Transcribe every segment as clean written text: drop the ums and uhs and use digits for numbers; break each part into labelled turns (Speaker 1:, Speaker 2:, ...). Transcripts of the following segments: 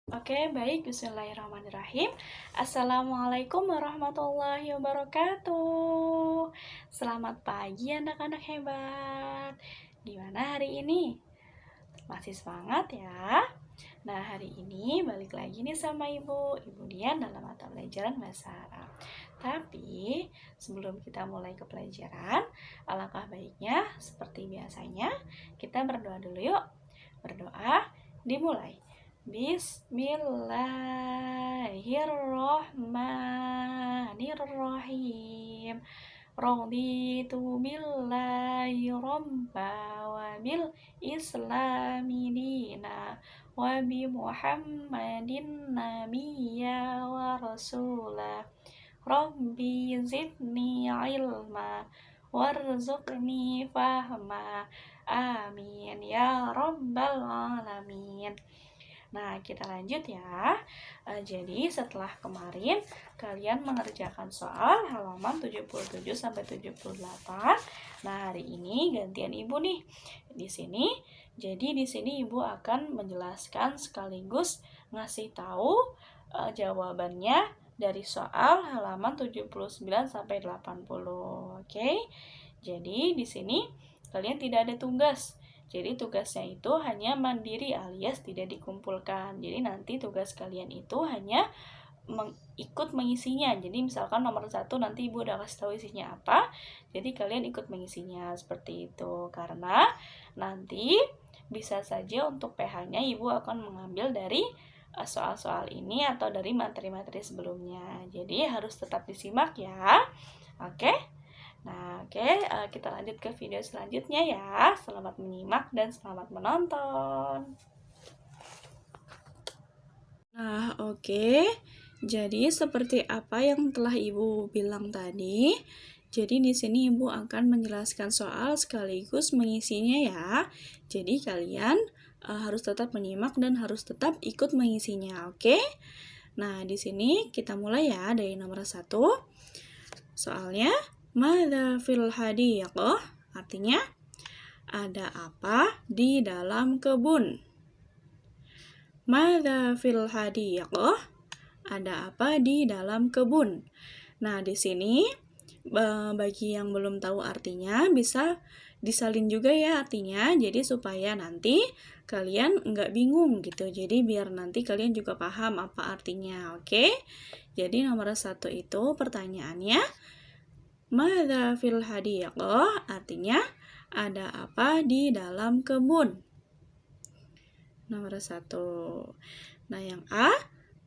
Speaker 1: Oke, baik. Bismillahirrahmanirrahim. Assalamualaikum warahmatullahi wabarakatuh. Selamat pagi anak-anak hebat. Gimana hari ini? Masih semangat ya? Nah, hari ini balik lagi nih sama Ibu Dian dalam mata pelajaran Bahasa Arab. Tapi, sebelum kita mulai ke pelajaran, alangkah baiknya seperti biasanya kita berdoa dulu yuk. Berdoa dimulai. Bismillahirrahmanirrahim. Raditu billahi robba wa bil islami dina wa bi muhammadin nabiyya wa rasulah. Rabbi zidni ilma warzuqni fahma. Amin ya rabbal alamin. Nah, kita lanjut ya. Jadi setelah kemarin kalian mengerjakan soal halaman 77 sampai 78. Nah, hari ini gantian Ibu nih. Di sini Ibu akan menjelaskan sekaligus ngasih tahu jawabannya dari soal halaman 79 sampai 80. Oke. Jadi di sini kalian tidak ada tugas. Jadi tugasnya itu hanya mandiri alias tidak dikumpulkan. Jadi nanti tugas kalian itu hanya ikut mengisinya. Jadi misalkan nomor 1 nanti Ibu udah kasih tahu isinya apa. Jadi kalian ikut mengisinya seperti itu. Karena nanti bisa saja untuk PH-nya Ibu akan mengambil dari soal-soal ini atau dari materi-materi sebelumnya. Jadi harus tetap disimak ya. Oke? Nah, kita lanjut ke video selanjutnya ya. Selamat menyimak dan selamat menonton. Nah, Jadi seperti apa yang telah Ibu bilang tadi, jadi di sini Ibu akan menjelaskan soal sekaligus mengisinya ya. Jadi kalian harus tetap menyimak dan harus tetap ikut mengisinya, oke? Nah, di sini kita mulai ya dari nomor 1. Soalnya Madza fil hadiqah? Artinya, ada apa di dalam kebun? Madza fil hadiqah? Ada apa di dalam kebun? Nah, di sini bagi yang belum tahu artinya bisa disalin juga ya artinya. Jadi supaya nanti kalian nggak bingung gitu. Jadi biar nanti kalian juga paham apa artinya, oke? Jadi nomor 1 itu pertanyaannya Madza fil hadiqah? Artinya, ada apa di dalam kebun? Nomor 1. Nah, yang A,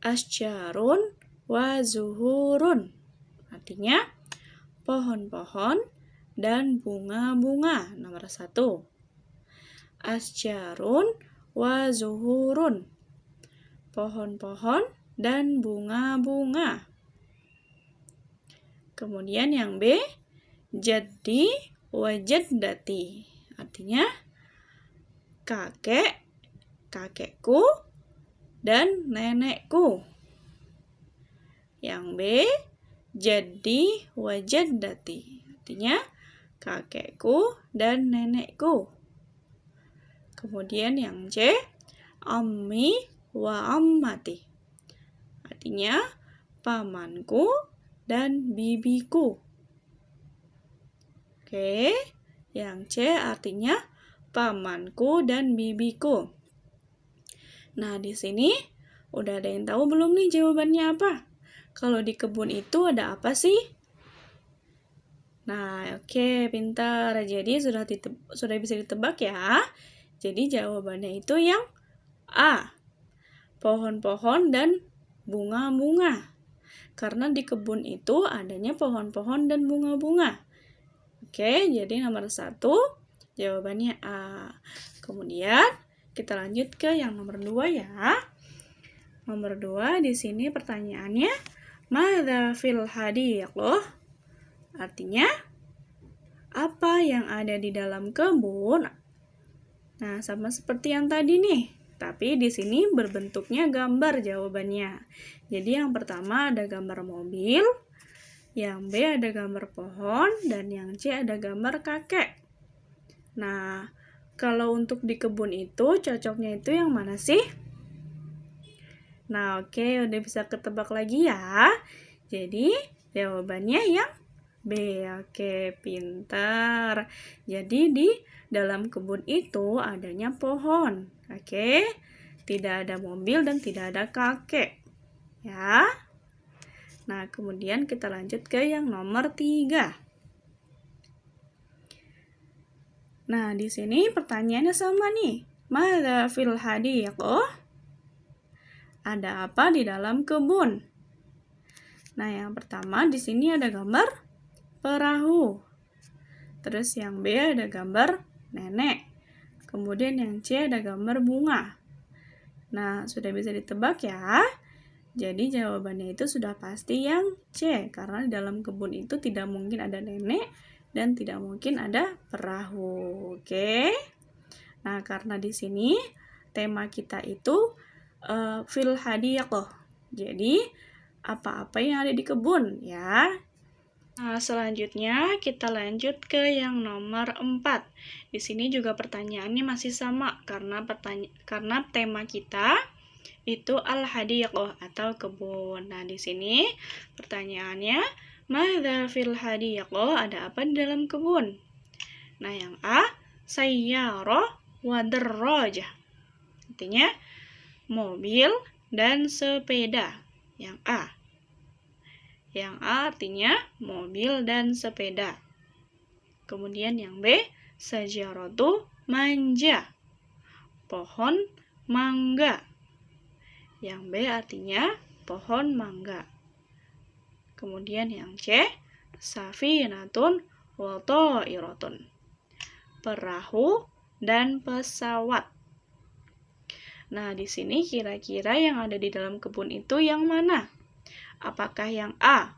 Speaker 1: asjarun wa zuhurun. Artinya, pohon-pohon dan bunga-bunga. Nomor 1. Asjarun wa zuhurun. Pohon-pohon dan bunga-bunga. Kemudian yang B, jaddi wa jaddati. Artinya kakek, kakekku, dan nenekku. Yang B, jaddi wa jaddati. Artinya kakekku dan nenekku. Kemudian yang C, ammi wa ammati. Artinya pamanku dan bibiku. Oke, yang C artinya pamanku dan bibiku. Nah, di sini udah ada yang tahu belum nih jawabannya apa? Kalau di kebun itu ada apa sih? Nah, pintar. Jadi sudah bisa ditebak ya. Jadi jawabannya itu yang A. Pohon-pohon dan bunga-bunga. Karena di kebun itu adanya pohon-pohon dan bunga-bunga. Jadi nomor 1 jawabannya A. Kemudian kita lanjut ke yang nomor 2 ya. Nomor 2 di sini pertanyaannya Madza fil hadiqah? Artinya apa yang ada di dalam kebun? Nah, sama seperti yang tadi nih. Tapi di sini berbentuknya gambar jawabannya. Jadi yang pertama ada gambar mobil, yang B ada gambar pohon, dan yang C ada gambar kakek. Nah, kalau untuk di kebun itu cocoknya itu yang mana sih? Nah, oke, udah bisa ketebak lagi ya. Jadi, jawabannya yang B. Oke, pintar. Jadi, di dalam kebun itu adanya pohon. Oke, tidak ada mobil dan tidak ada kakek. Ya. Nah, kemudian kita lanjut ke yang nomor 3. Nah, di sini pertanyaannya sama nih. Madza fil hadiqah? Ada apa di dalam kebun? Nah, yang pertama di sini ada gambar perahu. Terus yang B ada gambar nenek. Kemudian yang C ada gambar bunga. Nah, sudah bisa ditebak ya? Jadi jawabannya itu sudah pasti yang C, karena di dalam kebun itu tidak mungkin ada nenek dan tidak mungkin ada perahu. Oke. Nah, karena di sini tema kita itu fil hadiqah. Jadi, apa-apa yang ada di kebun ya. Nah, selanjutnya kita lanjut ke yang nomor 4. Di sini juga pertanyaannya masih sama karena tema kita itu al-hadiqah atau kebun. Nah, di sini pertanyaannya, madza fil hadiqah? Ada apa di dalam kebun? Nah, yang A, sayyarah wa darrajah. Artinya mobil dan sepeda. Yang A. Yang A artinya mobil dan sepeda. Kemudian yang B, sajaratu manja. Pohon mangga. Yang B artinya pohon mangga. Kemudian yang C, safinatun wa ta'iratun. Perahu dan pesawat. Nah, di sini kira-kira yang ada di dalam kebun itu yang mana? Apakah yang A,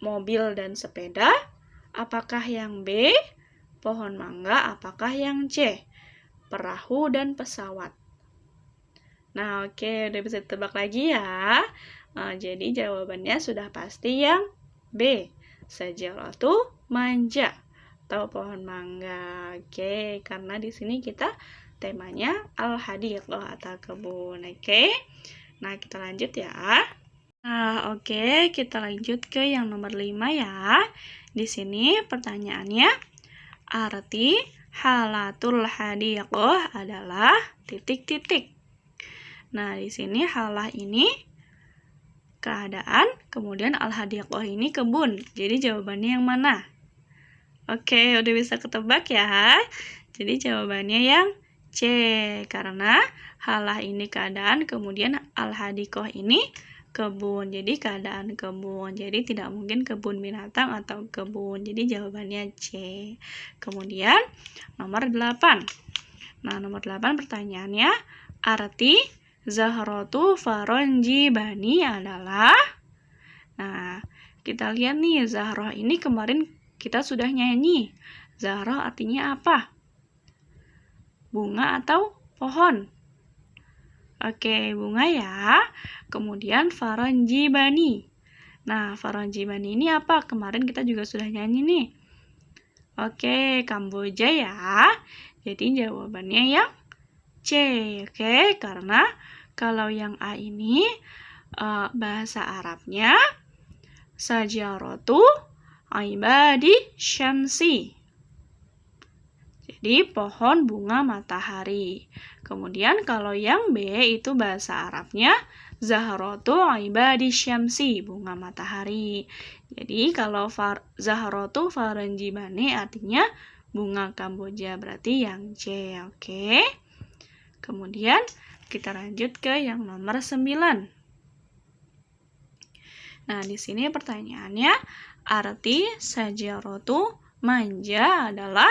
Speaker 1: mobil dan sepeda? Apakah yang B, pohon mangga? Apakah yang C, perahu dan pesawat? Nah, oke, udah bisa ditebak lagi ya. Nah, jadi jawabannya sudah pasti yang B, sajaratu manja atau pohon mangga. Oke, karena di sini kita temanya al-hadiqah atau kebun. Oke. Nah, kita lanjut ya. Nah, oke, kita lanjut ke yang nomor 5 ya. Di sini pertanyaannya, arti halatul hadiqah adalah titik-titik. Nah, di sini halah ini keadaan, kemudian al-hadiqah ini kebun. Jadi jawabannya yang mana? Oke, udah bisa ketebak ya. Jadi jawabannya yang C, karena halah ini keadaan, kemudian al-hadiqah ini kebun. Jadi keadaan kebun. Jadi tidak mungkin kebun binatang atau kebun. Jadi jawabannya C. Kemudian nomor 8. Nah, nomor 8 pertanyaannya, arti zahratu faronji bani adalah. Nah, kita lihat nih, Zahroh ini kemarin kita sudah nyanyi. Zahroh artinya apa? Bunga atau pohon? Oke, bunga ya. Kemudian faronjibani. Nah, faronjibani ini apa? Kemarin kita juga sudah nyanyi nih. Oke, Kamboja ya. Jadi jawabannya yang C. Oke, karena kalau yang A ini bahasa Arabnya sajaratu ibadi syamsi. Jadi pohon bunga matahari. Kemudian kalau yang B itu bahasa Arabnya zahratu ibadi syamsi, bunga matahari. Jadi kalau zahratu faranjibani artinya bunga Kamboja, berarti yang C. Oke. Kemudian kita lanjut ke yang nomor 9. Nah, di sini pertanyaannya, arti sajaratu manja adalah.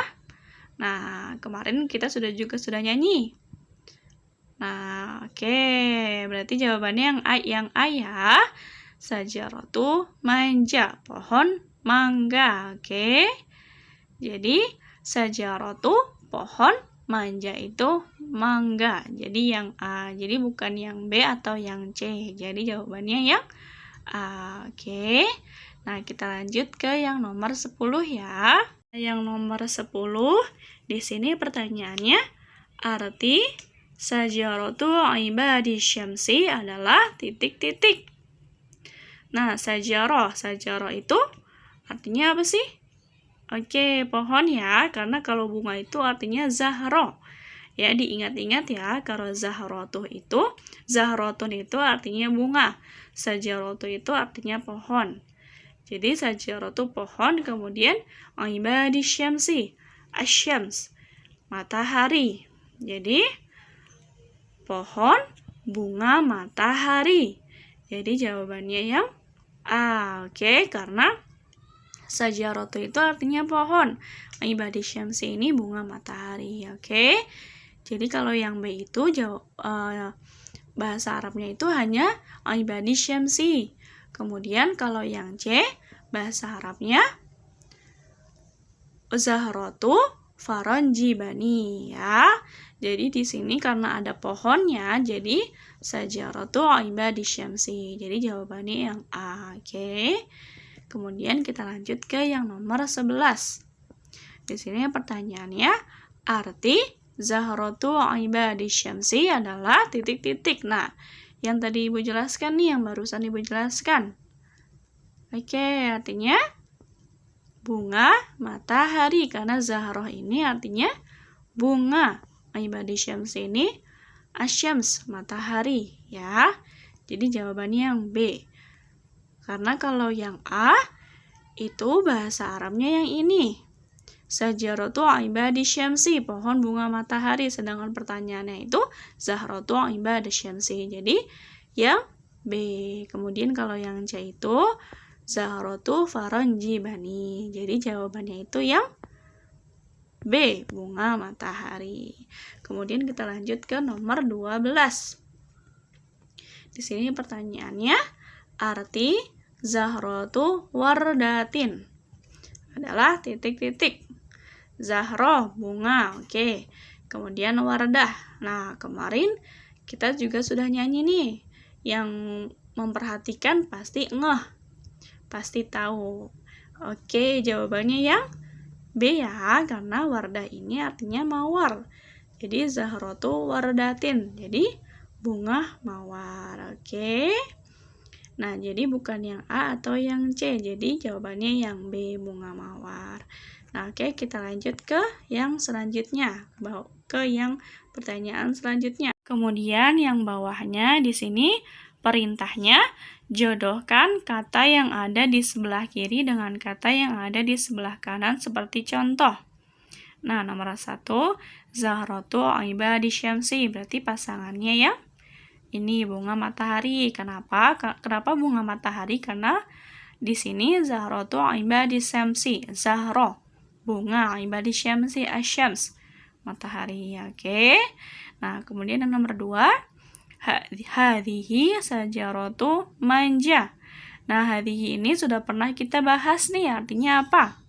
Speaker 1: Nah, kemarin kita sudah nyanyi. Nah, oke, berarti jawabannya yang A ya. Sajaratu manja, pohon mangga. Oke. Jadi sajaratu pohon, manja itu mangga. Jadi yang A. Jadi bukan yang B atau yang C. Jadi jawabannya yang A. Oke. Nah, kita lanjut ke yang nomor 10 ya. Yang nomor 10, di sini pertanyaannya, arti Sajaratu ibadi syamsi adalah titik-titik. Nah, sajarah itu artinya apa sih? Oke, pohon ya, karena kalau bunga itu artinya zahro. Ya, diingat-ingat ya, kalau zahratun itu artinya bunga. Sajaratu itu artinya pohon. Jadi sajaratu pohon, kemudian ibadi syamsi, asyams, matahari. Jadi pohon, bunga, matahari. Jadi jawabannya yang A. Oke, karena sajaratu itu artinya pohon. Ibadi syamsi ini bunga matahari. Oke. Jadi kalau yang B itu bahasa Arabnya itu hanya ibadi syamsi. Kemudian kalau yang C bahasa Arabnya zahratu faranjibani ya. Jadi di sini karena ada pohonnya, jadi sajaratu ibadi syamsi. Jadi jawabannya yang A. Oke. Kemudian kita lanjut ke yang nomor 11. Di sini pertanyaannya, arti zahratu ibadi syamsi adalah titik-titik. Nah, yang tadi Ibu jelaskan nih, yang barusan Ibu jelaskan. Oke, artinya bunga matahari, karena zahroh ini artinya bunga. Ibadi syamsi ini asyams, matahari ya. Jadi jawabannya yang B. Karena kalau yang A itu bahasa Arabnya yang ini. Sajaratu ibadi syamsi, pohon bunga matahari. Sedangkan pertanyaannya itu zahratu ibadi syamsi. Jadi yang B. Kemudian kalau yang C itu zahratu faranjibani. Jadi jawabannya itu yang B, bunga matahari. Kemudian kita lanjut ke nomor 12. Di sini pertanyaannya, arti zahratu wardatin adalah titik-titik. Zahroh, bunga, oke. Kemudian wardah. Nah, kemarin kita juga sudah nyanyi nih. Yang memperhatikan pasti ngeh. Pasti tahu. Oke, jawabannya yang B ya, karena wardah ini artinya mawar. Jadi zahratu wardatin. Jadi bunga mawar. Oke. Nah, jadi bukan yang A atau yang C. Jadi jawabannya yang B, bunga mawar. Nah, oke, kita lanjut ke yang selanjutnya. Ke yang pertanyaan selanjutnya. Kemudian yang bawahnya di sini perintahnya, jodohkan kata yang ada di sebelah kiri dengan kata yang ada di sebelah kanan seperti contoh. Nah, nomor 1, zahratu ibadi syamsi, berarti pasangannya ya. Ini bunga matahari. Kenapa? Kenapa bunga matahari? Karena di sini zahratu ibadi syamsi, zahro, bunga, ibadi syamsi, asyams, matahari. Oke. Nah, kemudian yang nomor 2, hadhihi sajaratu manja. Nah, hadhihi ini sudah pernah kita bahas nih, artinya apa?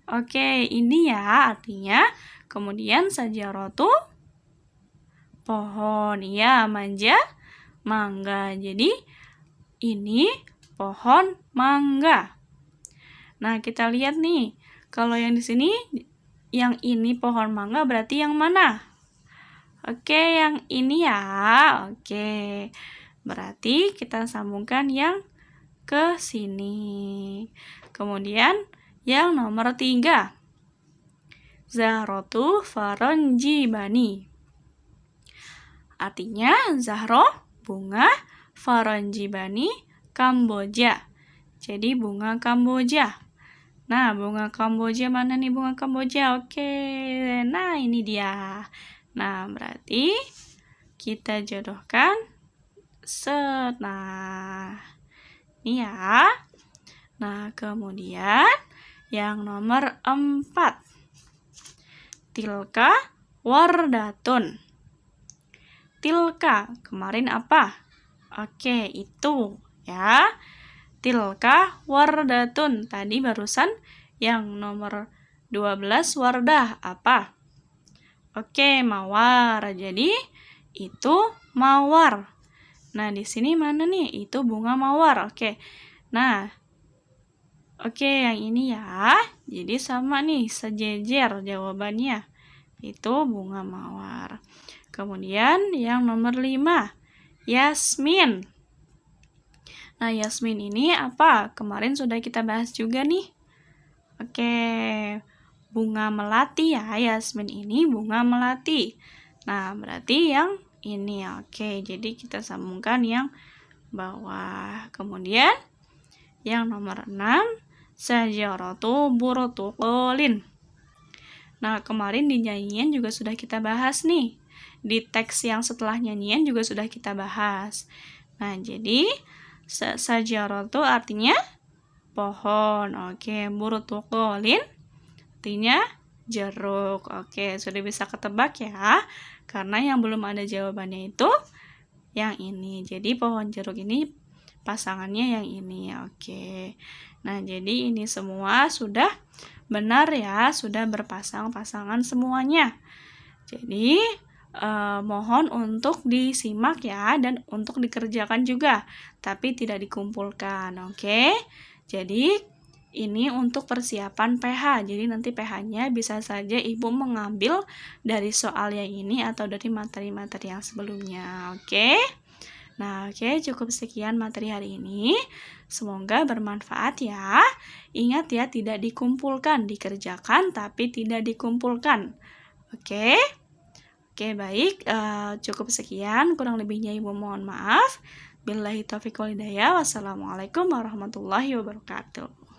Speaker 1: Oke, ini ya artinya. Kemudian sajaratu pohon, ya, manja, mangga. Jadi ini pohon mangga. Nah, kita lihat nih. Kalau yang di sini, yang ini pohon mangga berarti yang mana? Oke, yang ini ya. Oke. Berarti kita sambungkan yang ke sini. Kemudian yang nomor 3. Zahratu faranjibani. Artinya zahro, bunga, faranjibani, Kamboja. Jadi bunga Kamboja. Nah, bunga Kamboja mana nih bunga Kamboja? Oke, nah ini dia. Nah, berarti kita jodohkan set. Nah, ini ya. Nah, kemudian yang nomor 4. Tilka wardatun. Tilka, kemarin apa? Oke, itu ya. Tilka wardatun. Tadi barusan yang nomor 12 wardah apa? Oke, mawar. Jadi itu mawar. Nah, di sini mana nih? Itu bunga mawar. Oke. Nah, oke, yang ini ya. Jadi sama nih, sejejer jawabannya. Itu bunga mawar. Kemudian yang nomor 5, Yasmin. Nah, Yasmin ini apa? Kemarin sudah kita bahas juga nih. Oke, bunga melati ya. Yasmin ini bunga melati. Nah, berarti yang ini. Oke, jadi kita sambungkan yang bawah. Kemudian yang nomor 6, Syajaratu burtuqalin. Nah, kemarin di nyanyian juga sudah kita bahas nih. Di teks yang setelah nyanyian juga sudah kita bahas. Nah, jadi Syajaratu artinya pohon. Oke, burtuqalin artinya jeruk. Oke, sudah bisa ketebak ya. Karena yang belum ada jawabannya itu yang ini. Jadi pohon jeruk ini pasangannya yang ini. Oke. Nah, jadi ini semua sudah benar ya, sudah berpasang-pasangan semuanya. Jadi mohon untuk disimak ya dan untuk dikerjakan juga, tapi tidak dikumpulkan. Oke. Jadi ini untuk persiapan PH. Jadi nanti PH-nya bisa saja Ibu mengambil dari soal yang ini atau dari materi-materi yang sebelumnya. Oke. Nah, oke, cukup sekian materi hari ini. Semoga bermanfaat ya. Ingat ya, tidak dikumpulkan, dikerjakan tapi tidak dikumpulkan. Oke. Oke, baik. Cukup sekian. Kurang lebihnya Ibu mohon maaf. Billahi taufiq wal hidayah. Wassalamualaikum warahmatullahi wabarakatuh.